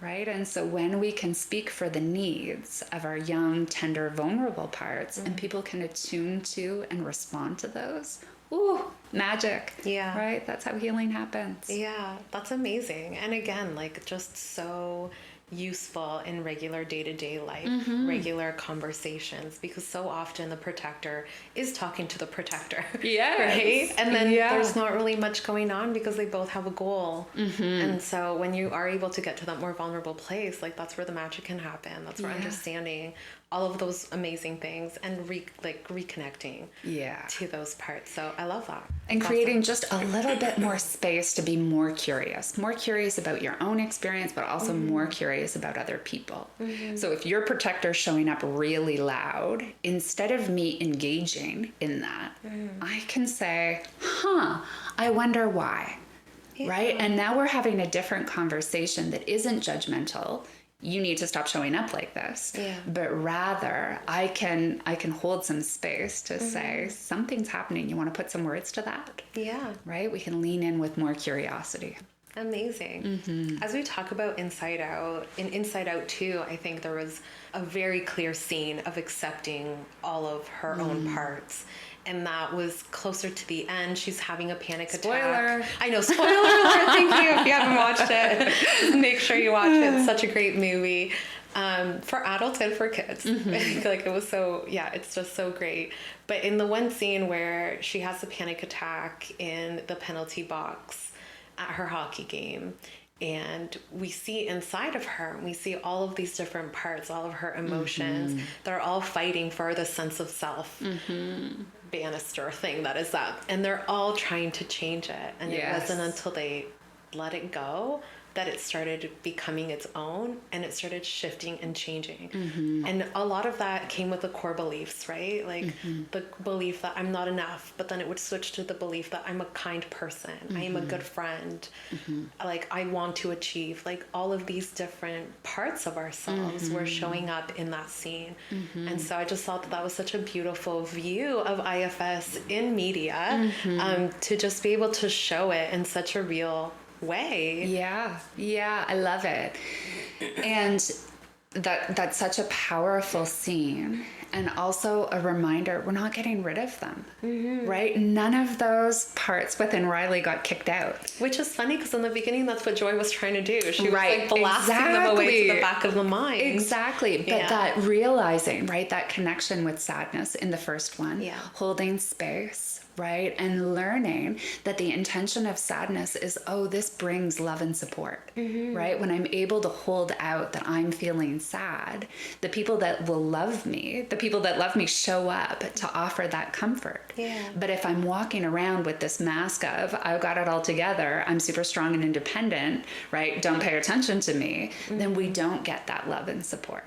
right? And so when we can speak for the needs of our young, tender, vulnerable parts, and people can attune to and respond to those, ooh, magic. Yeah. Right? That's how healing happens. Yeah, that's amazing. And again, like, just so useful in regular day-to-day life, regular conversations, because so often the protector is talking to the protector. Yes. Right? And then there's not really much going on because they both have a goal. And so when you are able to get to that more vulnerable place, like, that's where the magic can happen. That's where understanding all of those amazing things and reconnecting to those parts. So I love that. And creating just a little bit more space to be more curious about your own experience, but also more curious about other people. So if your protector's showing up really loud, instead of me engaging in that, I can say, I wonder why, right? And now we're having a different conversation that isn't judgmental. You need to stop showing up like this. But rather, I can hold some space to say, something's happening. You want to put some words to that? Yeah. Right? We can lean in with more curiosity. Amazing. As we talk about Inside Out, in Inside Out 2, I think there was a very clear scene of accepting all of her own parts. And that was closer to the end. She's having a panic attack. I know, spoiler alert. Thank you. If you haven't watched it, make sure you watch it. It's such a great movie for adults and for kids. Like, it was so, it's just so great. But in the one scene where she has the panic attack in the penalty box at her hockey game, and we see inside of her, we see all of these different parts, all of her emotions. They're all fighting for the sense of self. Banister thing that is up, and they're all trying to change it, and it wasn't until they let it go that it started becoming its own, and it started shifting and changing. And a lot of that came with the core beliefs, right? Like the belief that I'm not enough, but then it would switch to the belief that I'm a kind person, I am a good friend, like I want to achieve. Like, all of these different parts of ourselves were showing up in that scene. And so I just thought that was such a beautiful view of IFS in media, to just be able to show it in such a real way. Yeah, I love it. And that's such a powerful scene, and also a reminder we're not getting rid of them, right? None of those parts within Riley got kicked out, which is funny because in the beginning that's what Joy was trying to do. She was like blasting them away to the back of the mind. But that realizing, right, that connection with sadness in the first one, holding space, right? And learning that the intention of sadness is, this brings love and support, right? When I'm able to hold out that I'm feeling sad, the people that will love me, show up to offer that comfort. But if I'm walking around with this mask of, I've got it all together, I'm super strong and independent, right? Don't pay attention to me, then we don't get that love and support.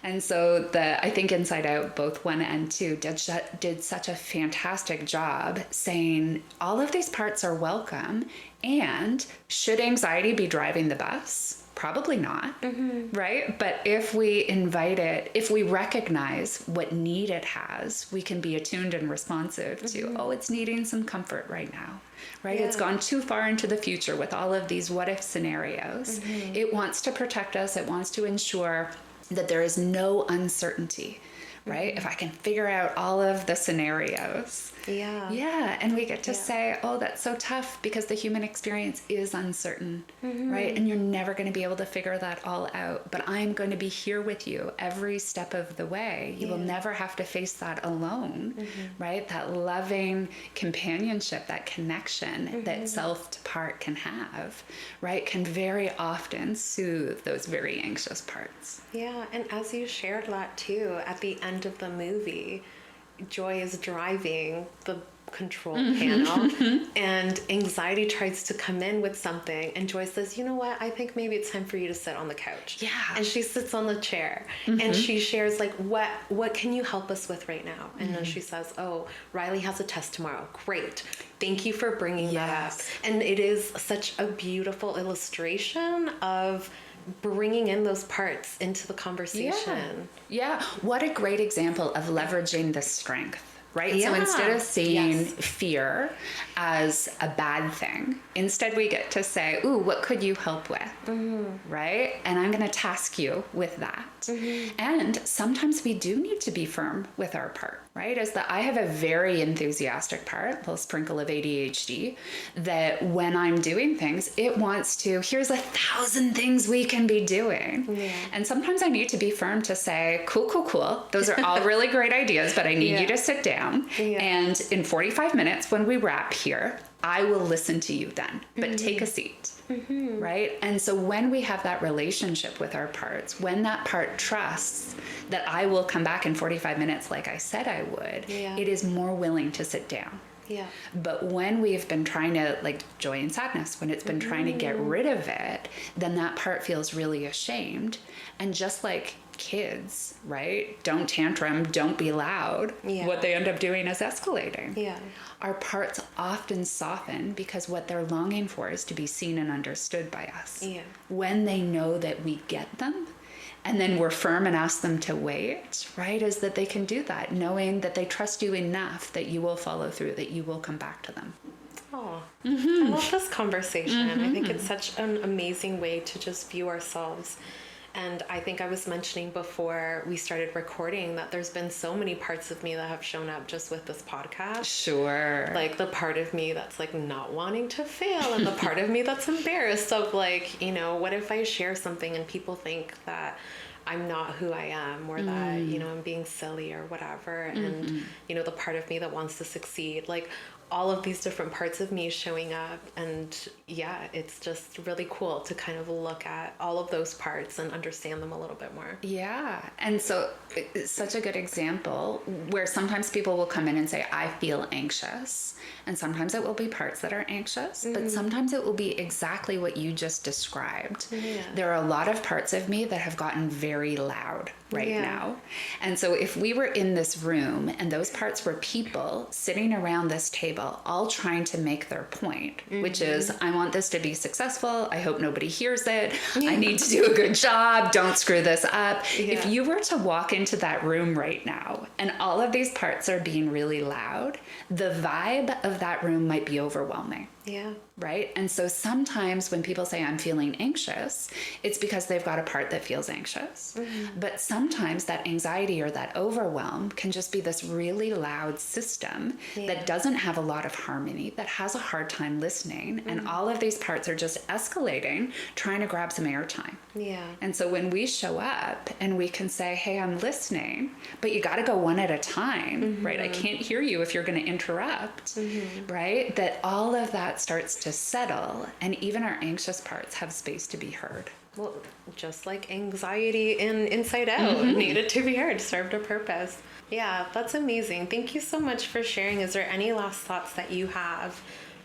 And so I think Inside Out, both 1 and 2, did such a fantastic job saying all of these parts are welcome. And should anxiety be driving the bus? Probably not, right? But if we invite it, if we recognize what need it has, we can be attuned and responsive to, it's needing some comfort right now, right? It's gone too far into the future with all of these what if scenarios. It wants to protect us. It wants to ensure that there is no uncertainty, right? If I can figure out all of the scenarios. And we get to say, that's so tough because the human experience is uncertain, right? And you're never going to be able to figure that all out, but I'm going to be here with you every step of the way. You will never have to face that alone, right? That loving companionship, that connection that self to part can have, right? Can very often soothe those very anxious parts. And as you shared that too, at the end of the movie, Joy is driving the control panel and anxiety tries to come in with something, and Joy says, you know what, I think maybe it's time for you to sit on the couch. Yeah. And she sits on the chair and she shares like, what can you help us with right now? And then she says, oh, Riley has a test tomorrow. Great. Thank you for bringing that up. And it is such a beautiful illustration of bringing in those parts into the conversation. Yeah. What a great example of leveraging the strength. Right? Yeah. So instead of seeing fear as a bad thing, instead we get to say, ooh, what could you help with? Right? And I'm going to task you with that. And sometimes we do need to be firm with our part, right? As I have a very enthusiastic part, a little sprinkle of ADHD, that when I'm doing things, it wants to, here's 1,000 things we can be doing. Yeah. And sometimes I need to be firm to say, cool. Those are all really great ideas, but I need you to sit down. Yeah. And in 45 minutes, when we wrap here, I will listen to you then, but take a seat, right? And so when we have that relationship with our parts, when that part trusts that I will come back in 45 minutes like I said I would, it is more willing to sit down. Yeah. But when we've been trying to, like joy and sadness, when it's been trying to get rid of it, then that part feels really ashamed. And just like kids, right? Don't tantrum, don't be loud. Yeah. What they end up doing is escalating. Yeah. Our parts often soften because what they're longing for is to be seen and understood by us. Yeah. When they know that we get them, and then we're firm and ask them to wait, right? Is that they can do that, knowing that they trust you enough that you will follow through, that you will come back to them. Oh, I love this conversation. I think it's such an amazing way to just view ourselves. And I think I was mentioning before we started recording that there's been so many parts of me that have shown up just with this podcast. Sure. Like the part of me that's like not wanting to fail, and the part of me that's embarrassed of like, you know, what if I share something and people think that I'm not who I am, or that, you know, I'm being silly or whatever. And, you know, the part of me that wants to succeed, like all of these different parts of me showing up. And yeah, it's just really cool to kind of look at all of those parts and understand them a little bit more. Yeah. And so it's such a good example where sometimes people will come in and say, I feel anxious. And sometimes it will be parts that are anxious, but sometimes it will be exactly what you just described. Yeah. There are a lot of parts of me that have gotten very loud right now. And so if we were in this room and those parts were people sitting around this table, all trying to make their point, which is, I want this to be successful. I hope nobody hears it. I need to do a good job. Don't screw this up. Yeah. If you were to walk into that room right now and all of these parts are being really loud, the vibe of that room might be overwhelming. Yeah. Right? And so sometimes when people say I'm feeling anxious, it's because they've got a part that feels anxious. But sometimes that anxiety or that overwhelm can just be this really loud system that doesn't have a lot of harmony, that has a hard time listening. And all of these parts are just escalating, trying to grab some airtime. Yeah. And so when we show up and we can say, hey, I'm listening, but you got to go one at a time, right? I can't hear you if you're going to interrupt, right? That all of that starts to settle, and even our anxious parts have space to be heard. Well, just like anxiety in Inside Out needed to be heard, served a purpose. Yeah, that's amazing. Thank you so much for sharing. Is there any last thoughts that you have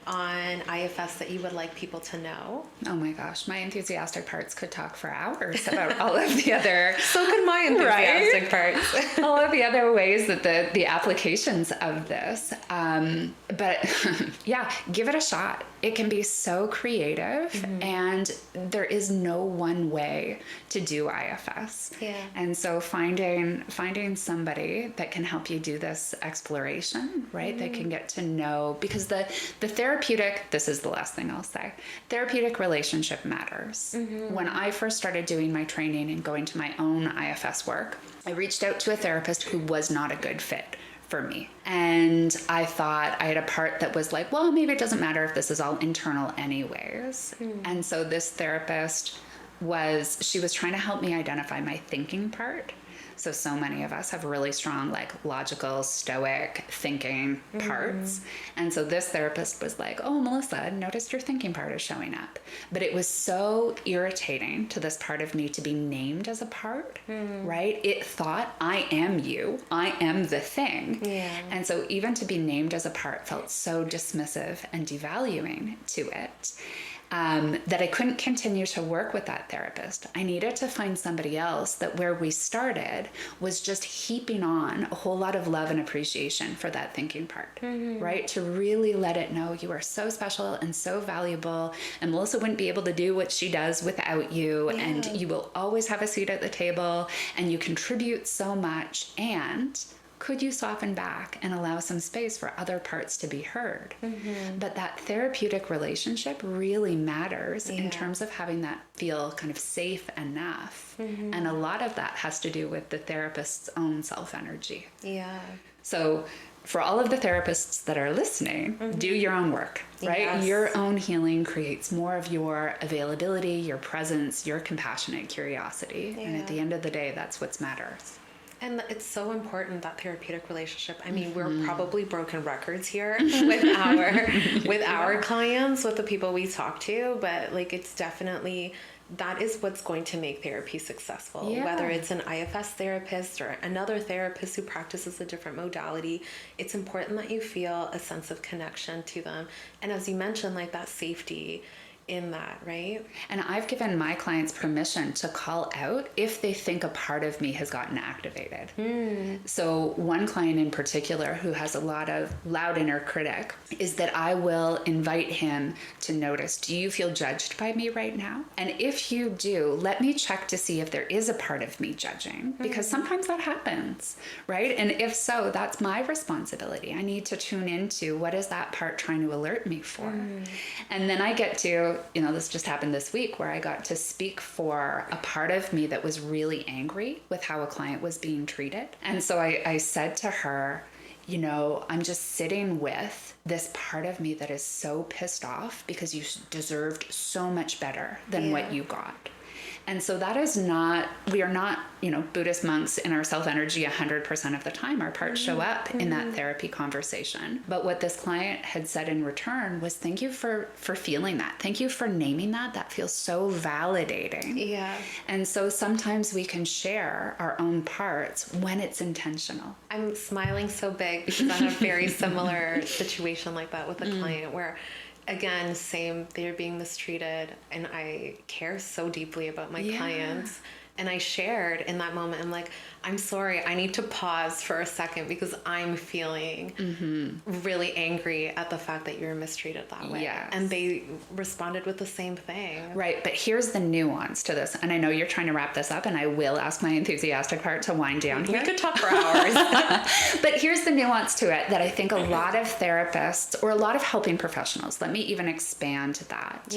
on IFS that you would like people to know? Oh my gosh, my enthusiastic parts could talk for hours about all of the other... So could my enthusiastic parts. All of the other ways that the applications of this. But yeah, give it a shot. It can be so creative, and there is no one way to do IFS. Yeah. And so finding somebody that can help you do this exploration, right? That can get to know, because the therapeutic, this is the last thing I'll say, therapeutic relationship matters. When I first started doing my training and going to my own IFS work, I reached out to a therapist who was not a good fit for me. And I thought I had a part that was like, well, maybe it doesn't matter if this is all internal anyways. And so this therapist she was trying to help me identify my thinking part. So many of us have really strong, like, logical, stoic thinking parts. And so this therapist was like, oh, Melissa, I noticed your thinking part is showing up. But it was so irritating to this part of me to be named as a part, right? It thought, I am you. I am the thing. Yeah. And so even to be named as a part felt so dismissive and devaluing to it. That I couldn't continue to work with that therapist. I needed to find somebody else that where we started was just heaping on a whole lot of love and appreciation for that thinking part, right? To really let it know you are so special and so valuable, and Melissa wouldn't be able to do what she does without you, and you will always have a seat at the table, and you contribute so much, and could you soften back and allow some space for other parts to be heard? But that therapeutic relationship really matters in terms of having that feel kind of safe enough. And a lot of that has to do with the therapist's own self-energy. Yeah. So for all of the therapists that are listening, do your own work, right? Yes. Your own healing creates more of your availability, your presence, your compassionate curiosity. And at the end of the day, that's what matters. And it's so important, that therapeutic relationship. I mean, we're probably broken records here with our clients, with the people we talk to, but like, it's definitely, that is what's going to make therapy successful. Yeah. Whether it's an IFS therapist or another therapist who practices a different modality, it's important that you feel a sense of connection to them. And as you mentioned, like, that safety in that, right? And I've given my clients permission to call out if they think a part of me has gotten activated. So one client in particular who has a lot of loud inner critic is that I will invite him to notice, do you feel judged by me right now? And if you do, let me check to see if there is a part of me judging, because sometimes that happens, right? And if so, that's my responsibility. I need to tune into what is that part trying to alert me for. And then I get to, this just happened this week where I got to speak for a part of me that was really angry with how a client was being treated. And so I said to her, I'm just sitting with this part of me that is so pissed off because you deserved so much better than what you got. And so that is not, we are not, Buddhist monks in our self-energy 100% of the time. Our parts show up in that therapy conversation. But what this client had said in return was, thank you for feeling that. Thank you for naming that. That feels so validating. Yeah. And so sometimes we can share our own parts when it's intentional. I'm smiling so big because I had a very similar situation like that with a client where, again, same, they're being mistreated, and I care so deeply about my clients. And I shared in that moment, I'm like, I'm sorry, I need to pause for a second because I'm feeling really angry at the fact that you're mistreated that way. Yes. And they responded with the same thing. Right. But here's the nuance to this. And I know you're trying to wrap this up, and I will ask my enthusiastic part to wind down here. We could talk for hours. But here's the nuance to it that I think a lot of therapists or a lot of helping professionals, let me even expand that,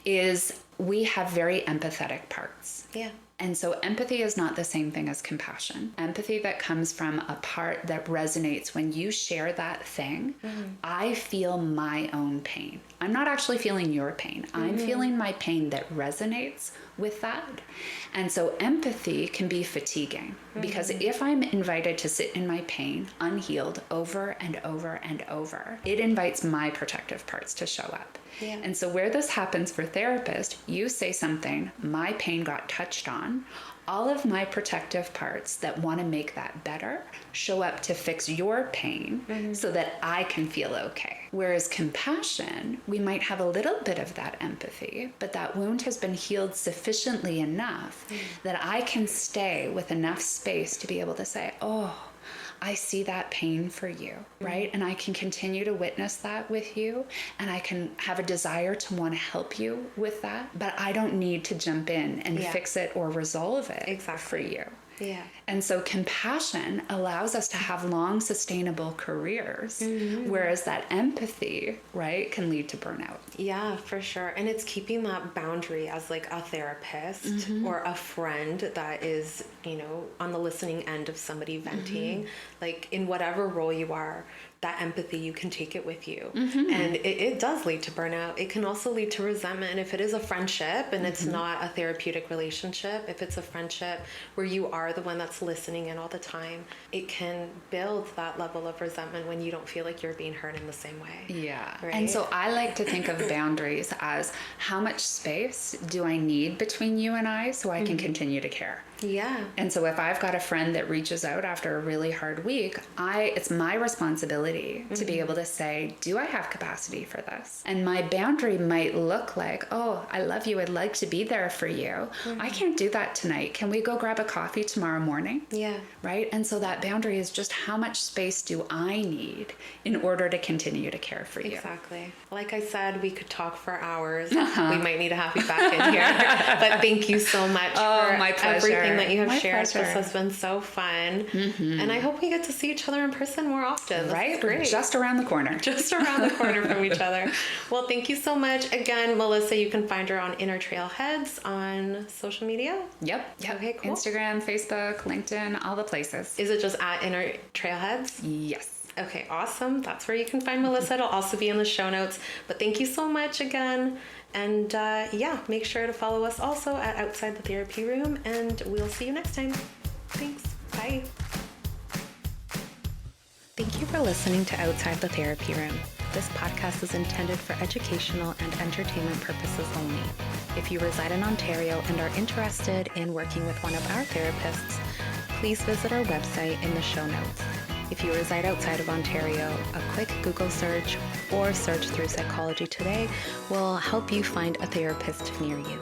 is we have very empathetic parts. Yeah. And so empathy is not the same thing as compassion. Empathy that comes from a part that resonates when you share that thing. I feel my own pain. I'm not actually feeling your pain. I'm feeling my pain that resonates with that. And so empathy can be fatiguing because if I'm invited to sit in my pain unhealed over and over and over, it invites my protective parts to show up. Yeah. And so where this happens for therapists, you say something, my pain got touched on, all of my protective parts that want to make that better show up to fix your pain so that I can feel okay. Whereas compassion, we might have a little bit of that empathy, but that wound has been healed sufficiently enough that I can stay with enough space to be able to say, oh, I see that pain for you, right? And I can continue to witness that with you, and I can have a desire to want to help you with that, but I don't need to jump in and fix it or resolve it for you. Yeah. And so compassion allows us to have long, sustainable careers, whereas that empathy, right, can lead to burnout. Yeah, for sure. And it's keeping that boundary as like a therapist or a friend that is, on the listening end of somebody venting, like in whatever role you are, that empathy, you can take it with you. And it does lead to burnout. It can also lead to resentment. And if it is a friendship and it's not a therapeutic relationship, if it's a friendship where you are the one that's listening in all the time, it can build that level of resentment when you don't feel like you're being heard in the same way. Yeah. Right? And so I like to think of boundaries as how much space do I need between you and I so I can continue to care. Yeah. And so if I've got a friend that reaches out after a really hard week, it's my responsibility to be able to say, do I have capacity for this? And my boundary might look like, oh, I love you. I'd like to be there for you. I can't do that tonight. Can we go grab a coffee tomorrow morning? Yeah. Right? And so that boundary is just how much space do I need in order to continue to care for you? Exactly. Like I said, we could talk for hours. We might need to have you back in here. But thank you so much for my pleasure. everything that you have shared. Pleasure. This has been so fun. And I hope we get to see each other in person more often. Right? We're just around the corner. Just around the corner from each other. Well, thank you so much. Again, Melissa, you can find her on Inner Trailheads on social media. Yep. Okay, cool. Instagram, Facebook, LinkedIn, all the places. Is it just at Inner Trailheads? Yes. Okay, awesome. That's where you can find Melissa. It'll also be in the show notes. But thank you so much again. And make sure to follow us also at Outside the Therapy Room. And we'll see you next time. Thanks. Bye. Thank you for listening to Outside the Therapy Room. This podcast is intended for educational and entertainment purposes only. If you reside in Ontario and are interested in working with one of our therapists, please visit our website in the show notes. If you reside outside of Ontario, a quick Google search or search through Psychology Today will help you find a therapist near you.